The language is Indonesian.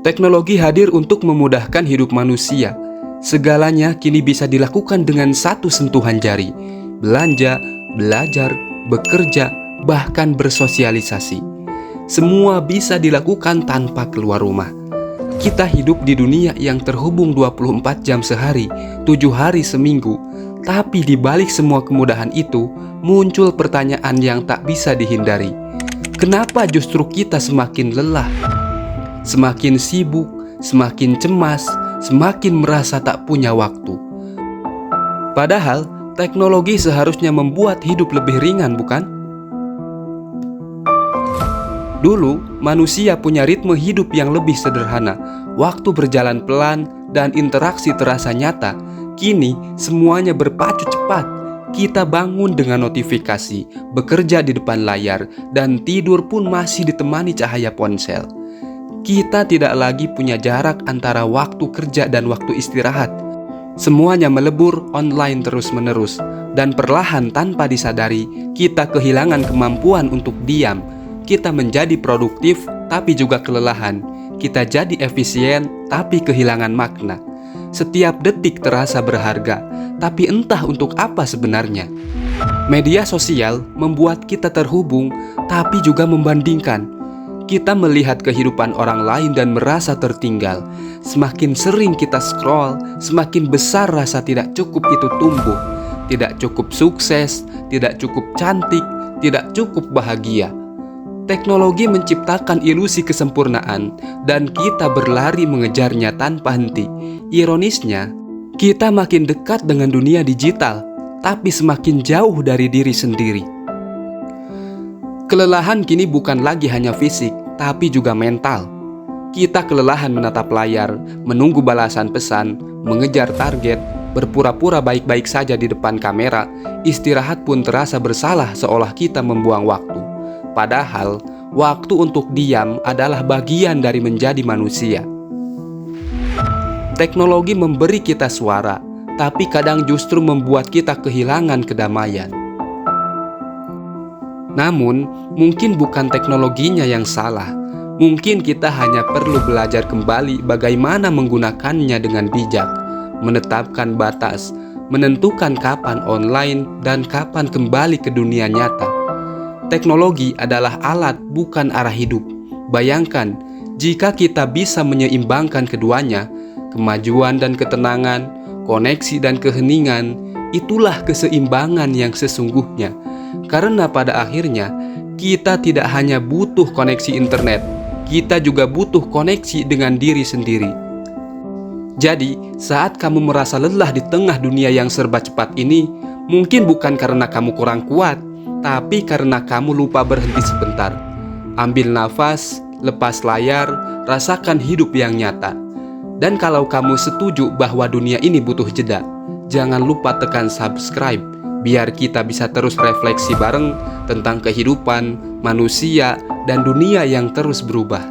Teknologi hadir untuk memudahkan hidup manusia. Segalanya kini bisa dilakukan dengan satu sentuhan jari. Belanja, belajar, bekerja, bahkan bersosialisasi. Semua bisa dilakukan tanpa keluar rumah. Kita hidup di dunia yang terhubung 24 jam sehari, 7 hari seminggu. Tapi di balik semua kemudahan itu, muncul pertanyaan yang tak bisa dihindari. Kenapa justru kita semakin lelah? Semakin sibuk, semakin cemas, semakin merasa tak punya waktu. Padahal, teknologi seharusnya membuat hidup lebih ringan, bukan? Dulu, manusia punya ritme hidup yang lebih sederhana. Waktu berjalan pelan dan interaksi terasa nyata. Kini, semuanya berpacu cepat. Kita bangun dengan notifikasi, bekerja di depan layar, dan tidur pun masih ditemani cahaya ponsel. Kita tidak lagi punya jarak antara waktu kerja dan waktu istirahat. Semuanya melebur online terus-menerus, dan perlahan tanpa disadari, kita kehilangan kemampuan untuk diam. Kita menjadi produktif, tapi juga kelelahan. Kita jadi efisien, tapi kehilangan makna. Setiap detik terasa berharga, tapi entah untuk apa sebenarnya. Media sosial membuat kita terhubung, tapi juga membandingkan. Kita melihat kehidupan orang lain dan merasa tertinggal. Semakin sering kita scroll, semakin besar rasa tidak cukup itu tumbuh. Tidak cukup sukses, tidak cukup cantik, tidak cukup bahagia. Teknologi menciptakan ilusi kesempurnaan, dan kita berlari mengejarnya tanpa henti. Ironisnya, kita makin dekat dengan dunia digital, tapi semakin jauh dari diri sendiri. Kelelahan kini bukan lagi hanya fisik, tapi juga mental. Kita kelelahan menatap layar, menunggu balasan pesan, mengejar target, berpura-pura baik-baik saja di depan kamera. Istirahat pun terasa bersalah seolah kita membuang waktu. Padahal, waktu untuk diam adalah bagian dari menjadi manusia. Teknologi memberi kita suara, tapi kadang justru membuat kita kehilangan kedamaian. Namun, mungkin bukan teknologinya yang salah. Mungkin kita hanya perlu belajar kembali bagaimana menggunakannya dengan bijak, menetapkan batas, menentukan kapan online dan kapan kembali ke dunia nyata. Teknologi adalah alat, bukan arah hidup. Bayangkan, jika kita bisa menyeimbangkan keduanya, kemajuan dan ketenangan, koneksi dan keheningan, itulah keseimbangan yang sesungguhnya. Karena pada akhirnya, kita tidak hanya butuh koneksi internet, kita juga butuh koneksi dengan diri sendiri. Jadi, saat kamu merasa lelah di tengah dunia yang serba cepat ini, mungkin bukan karena kamu kurang kuat, tapi karena kamu lupa berhenti sebentar. Ambil nafas, lepas layar, rasakan hidup yang nyata. Dan kalau kamu setuju bahwa dunia ini butuh jeda, jangan lupa tekan subscribe, biar kita bisa terus refleksi bareng tentang kehidupan, manusia, dan dunia yang terus berubah.